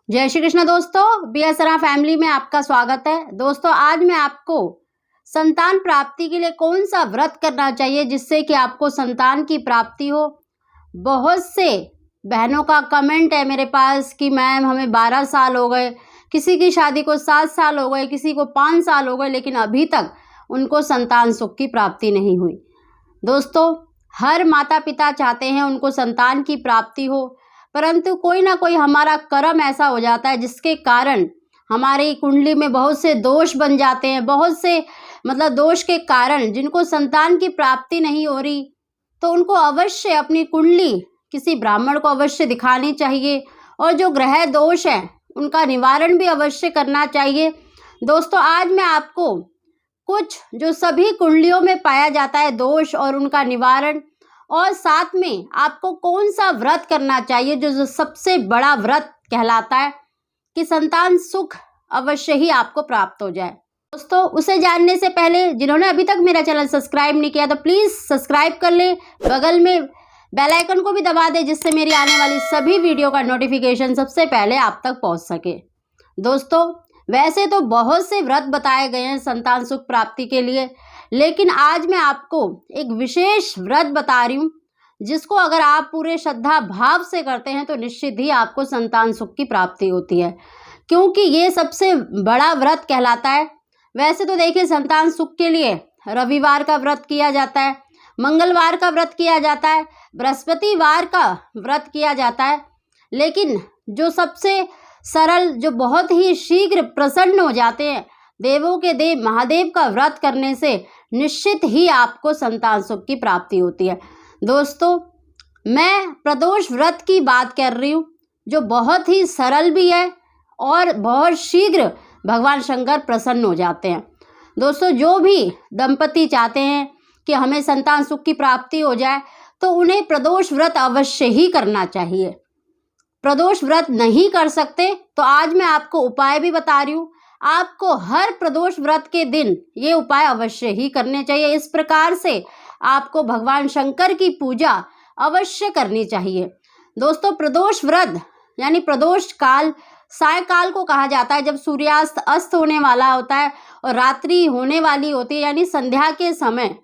जय श्री कृष्ण दोस्तों, BSR family में आपका स्वागत है। दोस्तों, आज मैं आपको संतान प्राप्ति के लिए कौन सा व्रत करना चाहिए जिससे कि आपको संतान की प्राप्ति हो। बहुत से बहनों का कमेंट है मेरे पास कि मैम हमें 12 साल हो गए, किसी की शादी को 7 साल हो गए, किसी को 5 साल हो गए, लेकिन अभी तक उनको संतान सुख की प्राप्ति नहीं हुई। दोस्तों, हर माता पिता चाहते हैं उनको संतान की प्राप्ति हो, परंतु कोई ना कोई हमारा कर्म ऐसा हो जाता है जिसके कारण हमारी कुंडली में बहुत से दोष बन जाते हैं। बहुत से दोष के कारण जिनको संतान की प्राप्ति नहीं हो रही, तो उनको अवश्य अपनी कुंडली किसी ब्राह्मण को अवश्य दिखानी चाहिए और जो ग्रह दोष हैं उनका निवारण भी अवश्य करना चाहिए। दोस्तों, आज मैं आपको कुछ जो सभी कुंडलियों में पाया जाता है दोष और उनका निवारण, और साथ में आपको कौन सा व्रत करना चाहिए जो सबसे बड़ा व्रत कहलाता है कि संतान सुख अवश्य ही आपको प्राप्त हो जाए। दोस्तों, उसे जानने से पहले जिन्होंने अभी तक मेरा चैनल सब्सक्राइब नहीं किया तो प्लीज़ सब्सक्राइब कर ले, बगल में बेल आइकन को भी दबा दे जिससे मेरी आने वाली सभी वीडियो का नोटिफिकेशन सबसे पहले आप तक पहुंच सके। दोस्तों, वैसे तो बहुत से व्रत बताए गए हैं संतान सुख प्राप्ति के लिए, लेकिन आज मैं आपको एक विशेष व्रत बता रही हूँ जिसको अगर आप पूरे श्रद्धा भाव से करते हैं तो निश्चित ही आपको संतान सुख की प्राप्ति होती है, क्योंकि ये सबसे बड़ा व्रत कहलाता है। वैसे तो देखिए, संतान सुख के लिए रविवार का व्रत किया जाता है, मंगलवार का व्रत किया जाता है, बृहस्पतिवार का व्रत किया जाता है, लेकिन जो सबसे सरल, जो बहुत ही शीघ्र प्रसन्न हो जाते हैं, देवों के देव महादेव का व्रत करने से निश्चित ही आपको संतान सुख की प्राप्ति होती है। दोस्तों, मैं प्रदोष व्रत की बात कर रही हूँ जो बहुत ही सरल भी है और बहुत शीघ्र भगवान शंकर प्रसन्न हो जाते हैं। दोस्तों, जो भी दंपति चाहते हैं कि हमें संतान सुख की प्राप्ति हो जाए तो उन्हें प्रदोष व्रत अवश्य ही करना चाहिए। प्रदोष व्रत नहीं कर सकते तो आज मैं आपको उपाय भी बता रही हूँ। आपको हर प्रदोष व्रत के दिन ये उपाय अवश्य ही करने चाहिए। इस प्रकार से आपको भगवान शंकर की पूजा अवश्य करनी चाहिए। दोस्तों, प्रदोष व्रत यानी प्रदोष काल सायकाल को कहा जाता है, जब सूर्यास्त अस्त होने वाला होता है और रात्रि होने वाली होती है, यानी संध्या के समय,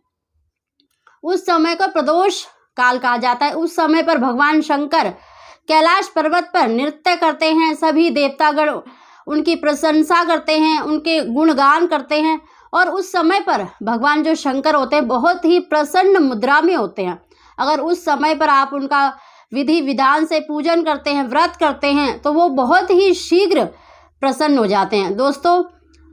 उस समय को प्रदोष काल कहा जाता है। उस समय पर भगवान शंकर कैलाश पर्वत पर नृत्य करते हैं। सभी देवतागण उनकी प्रशंसा करते हैं, उनके गुणगान करते हैं, और उस समय पर भगवान जो शंकर होते हैं बहुत ही प्रसन्न मुद्रा में होते हैं। अगर उस समय पर आप उनका विधि विधान से पूजन करते हैं, व्रत करते हैं, तो वो बहुत ही शीघ्र प्रसन्न हो जाते हैं। दोस्तों,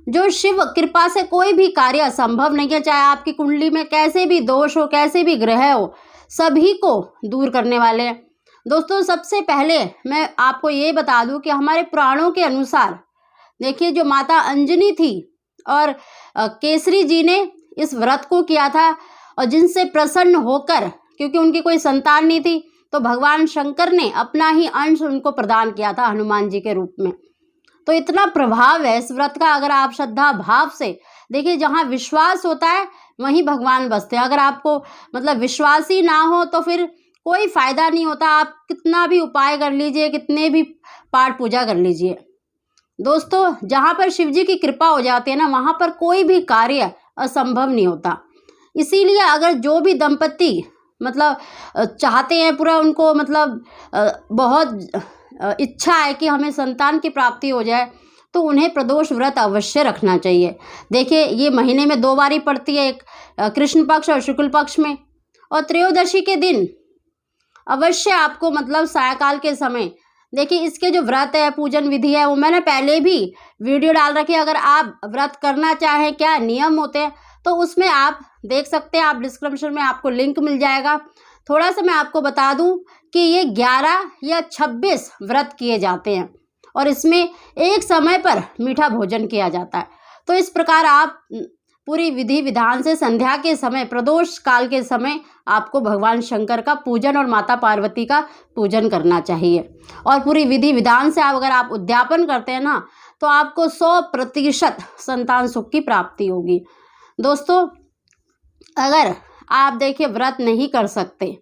जो शिव कृपा से कोई भी कार्य असंभव नहीं है, चाहे आपकी कुंडली में कैसे भी दोष हो, कैसे भी ग्रह हो, सभी को दूर करने वाले हैं। दोस्तों, सबसे पहले मैं आपको ये बता दूं कि हमारे पुराणों के अनुसार देखिए, जो माता अंजनी थी और केसरी जी ने इस व्रत को किया था, और जिनसे प्रसन्न होकर, क्योंकि उनकी कोई संतान नहीं थी, तो भगवान शंकर ने अपना ही अंश उनको प्रदान किया था हनुमान जी के रूप में। तो इतना प्रभाव है इस व्रत का। अगर आप श्रद्धा भाव से देखिए, जहाँ विश्वास होता है वहीं भगवान बसते हैं। अगर आपको विश्वास ही ना हो तो फिर कोई फायदा नहीं होता। आप कितना भी उपाय कर लीजिए, कितने भी पाठ पूजा कर लीजिए। दोस्तों, जहाँ पर शिव जी की कृपा हो जाती है ना, वहाँ पर कोई भी कार्य असंभव नहीं होता। इसीलिए अगर जो भी दंपति चाहते हैं, पूरा उनको बहुत इच्छा है कि हमें संतान की प्राप्ति हो जाए, तो उन्हें प्रदोष व्रत अवश्य रखना चाहिए। देखिए, ये महीने में 2 बारी पड़ती है, एक कृष्ण पक्ष और शुक्ल पक्ष में, और त्रयोदशी के दिन अवश्य आपको सायकाल के समय, देखिए इसके जो व्रत है, पूजन विधि है, वो मैंने पहले भी वीडियो डाल रखी है। अगर आप व्रत करना चाहें, क्या नियम होते हैं, तो उसमें आप देख सकते हैं। आप डिस्क्रिप्शन में आपको लिंक मिल जाएगा। थोड़ा सा मैं आपको बता दूं कि ये 11 या 26 व्रत किए जाते हैं और इसमें एक समय पर मीठा भोजन किया जाता है। तो इस प्रकार आप पूरी विधि विधान से संध्या के समय, प्रदोष काल के समय, आपको भगवान शंकर का पूजन और माता पार्वती का पूजन करना चाहिए। और पूरी विधि विधान से अगर आप उद्यापन करते हैं ना, तो आपको 100% संतान सुख की प्राप्ति होगी। दोस्तों, अगर आप देखिए व्रत नहीं कर सकते,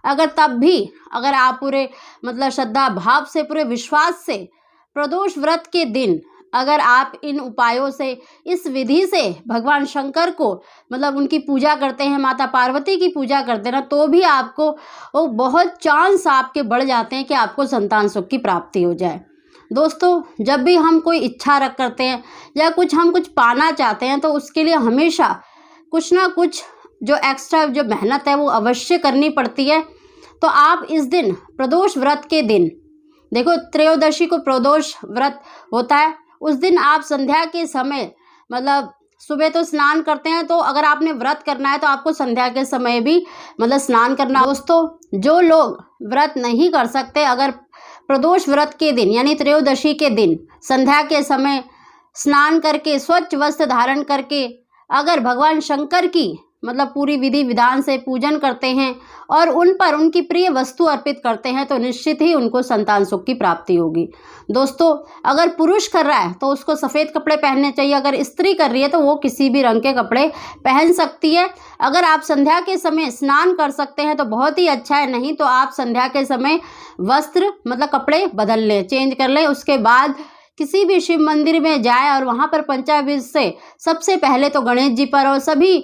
अगर तब भी अगर आप पूरे श्रद्धा भाव से, पूरे विश्वास से प्रदोष व्रत के दिन अगर आप इन उपायों से, इस विधि से भगवान शंकर को मतलब उनकी पूजा करते हैं, माता पार्वती की पूजा करते हैं ना, तो भी आपको वो बहुत चांस आपके बढ़ जाते हैं कि आपको संतान सुख की प्राप्ति हो जाए। दोस्तों, जब भी हम कोई इच्छा रख करते हैं या हम कुछ पाना चाहते हैं तो उसके लिए हमेशा कुछ ना कुछ जो एक्स्ट्रा जो मेहनत है वो अवश्य करनी पड़ती है। तो आप इस दिन प्रदोष व्रत के दिन, देखो त्रयोदशी को प्रदोष व्रत होता है, उस दिन आप संध्या के समय मतलब सुबह तो स्नान करते हैं, तो अगर आपने व्रत करना है तो आपको संध्या के समय भी मतलब स्नान करना। दोस्तों, जो लोग व्रत नहीं कर सकते, अगर प्रदोष व्रत के दिन यानी त्रयोदशी के दिन संध्या के समय स्नान करके स्वच्छ वस्त्र धारण करके अगर भगवान शंकर की मतलब पूरी विधि विधान से पूजन करते हैं और उन पर उनकी प्रिय वस्तु अर्पित करते हैं तो निश्चित ही उनको संतान सुख की प्राप्ति होगी। दोस्तों, अगर पुरुष कर रहा है तो उसको सफ़ेद कपड़े पहनने चाहिए, अगर स्त्री कर रही है तो वो किसी भी रंग के कपड़े पहन सकती है। अगर आप संध्या के समय स्नान कर सकते हैं तो बहुत ही अच्छा है, नहीं तो आप संध्या के समय वस्त्र मतलब कपड़े बदल लें, चेंज कर लें। उसके बाद किसी भी शिव मंदिर में जाए और वहाँ पर पंचामृत से सबसे पहले तो गणेश जी पर और सभी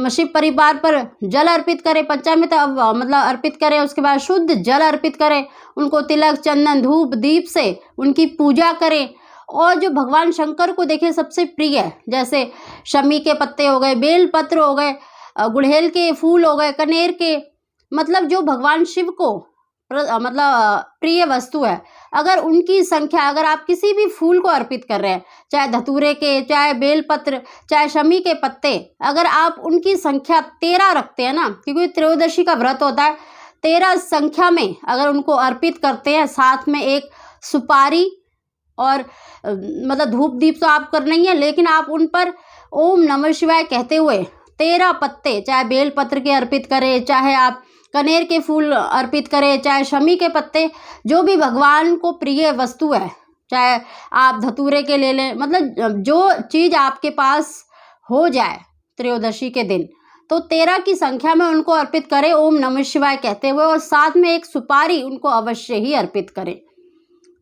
शिव परिवार पर जल अर्पित करें, पंचामृत मतलब अर्पित करें। उसके बाद शुद्ध जल अर्पित करें, उनको तिलक चंदन धूप दीप से उनकी पूजा करें। और जो भगवान शंकर को देखें सबसे प्रिय है, जैसे शमी के पत्ते हो गए, बेल पत्र हो गए, गुड़हल के फूल हो गए, कनेर के, मतलब जो भगवान शिव को मतलब प्रिय वस्तु है, अगर उनकी संख्या, अगर आप किसी भी फूल को अर्पित कर रहे हैं, चाहे धतूरे के, चाहे बेलपत्र, चाहे शमी के पत्ते, अगर आप उनकी संख्या 13 रखते हैं ना, क्योंकि त्रयोदशी का व्रत होता है, 13 संख्या में अगर उनको अर्पित करते हैं, साथ में एक सुपारी और मतलब धूप दीप तो आप करना ही है, लेकिन आप उन पर ओम नमः शिवाय कहते हुए 13 पत्ते, चाहे बेलपत्र के अर्पित करें, चाहे आप कनेर के फूल अर्पित करें, चाहे शमी के पत्ते, जो भी भगवान को प्रिय वस्तु है, चाहे आप धतूरे के ले लें, मतलब जो चीज़ आपके पास हो जाए त्रयोदशी के दिन, तो 13 की संख्या में उनको अर्पित करें ओम नमः शिवाय कहते हुए, और साथ में एक सुपारी उनको अवश्य ही अर्पित करें।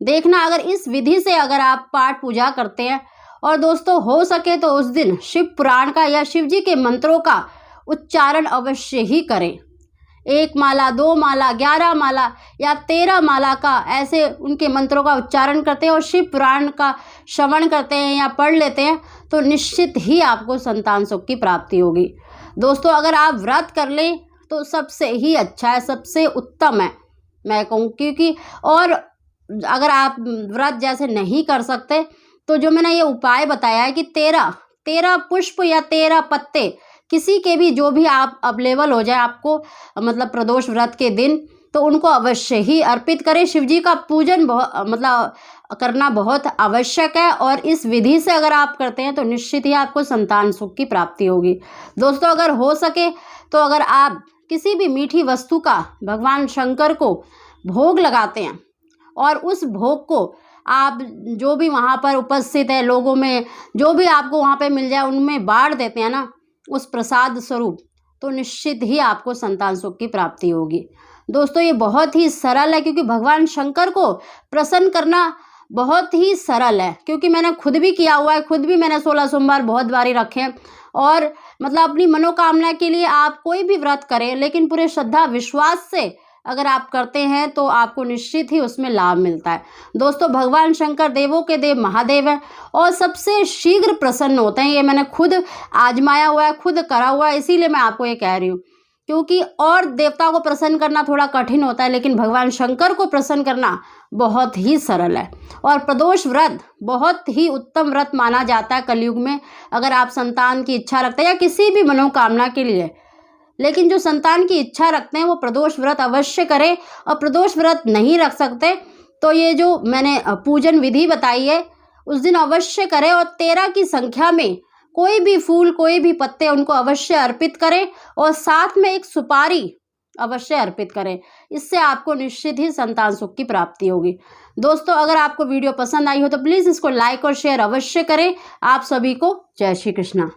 देखना, अगर इस विधि से अगर आप पाठ पूजा करते हैं, और दोस्तों हो सके तो उस दिन शिव पुराण का या शिव जी के मंत्रों का उच्चारण अवश्य ही करें। 1 माला, 2 माला, 11 माला या 13 माला का ऐसे उनके मंत्रों का उच्चारण करते हैं और शिव पुराण का श्रवण करते हैं या पढ़ लेते हैं तो निश्चित ही आपको संतान सुख की प्राप्ति होगी। दोस्तों, अगर आप व्रत कर लें तो सबसे ही अच्छा है, सबसे उत्तम है मैं कहूँ, क्योंकि और अगर आप व्रत जैसे नहीं कर सकते तो जो मैंने ये उपाय बताया है कि 13 पुष्प या 13 पत्ते किसी के भी जो भी आप अवेलेबल हो जाए आपको मतलब प्रदोष व्रत के दिन, तो उनको अवश्य ही अर्पित करें। शिव जी का पूजन मतलब करना बहुत आवश्यक है, और इस विधि से अगर आप करते हैं तो निश्चित ही आपको संतान सुख की प्राप्ति होगी। दोस्तों, अगर हो सके तो अगर आप किसी भी मीठी वस्तु का भगवान शंकर को भोग लगाते हैं और उस भोग को आप जो भी वहाँ पर उपस्थित है लोगों में जो भी आपको वहाँ पे मिल जाए उनमें बांट देते हैं ना उस प्रसाद स्वरूप, तो निश्चित ही आपको संतान सुख की प्राप्ति होगी। दोस्तों, ये बहुत ही सरल है, क्योंकि भगवान शंकर को प्रसन्न करना बहुत ही सरल है, क्योंकि मैंने खुद भी किया हुआ है, खुद भी मैंने 16 सोमवार बहुत बारी रखे हैं। और मतलब अपनी मनोकामना के लिए आप कोई भी व्रत करें, लेकिन पूरे श्रद्धा विश्वास से अगर आप करते हैं तो आपको निश्चित ही उसमें लाभ मिलता है। दोस्तों, भगवान शंकर देवों के देव महादेव हैं और सबसे शीघ्र प्रसन्न होते हैं। ये मैंने खुद आजमाया हुआ है, खुद करा हुआ है, इसीलिए मैं आपको ये कह रही हूँ, क्योंकि और देवताओं को प्रसन्न करना थोड़ा कठिन होता है, लेकिन भगवान शंकर को प्रसन्न करना बहुत ही सरल है। और प्रदोष व्रत बहुत ही उत्तम व्रत माना जाता है कलयुग में। अगर आप संतान की इच्छा रखते हैं या किसी भी मनोकामना के लिए, लेकिन जो संतान की इच्छा रखते हैं वो प्रदोष व्रत अवश्य करें। और प्रदोष व्रत नहीं रख सकते तो ये जो मैंने पूजन विधि बताई है उस दिन अवश्य करें, और 13 की संख्या में कोई भी फूल कोई भी पत्ते उनको अवश्य अर्पित करें, और साथ में एक सुपारी अवश्य अर्पित करें। इससे आपको निश्चित ही संतान सुख की प्राप्ति होगी। दोस्तों, अगर आपको वीडियो पसंद आई हो तो प्लीज़ इसको लाइक और शेयर अवश्य करें। आप सभी को जय श्री कृष्णा।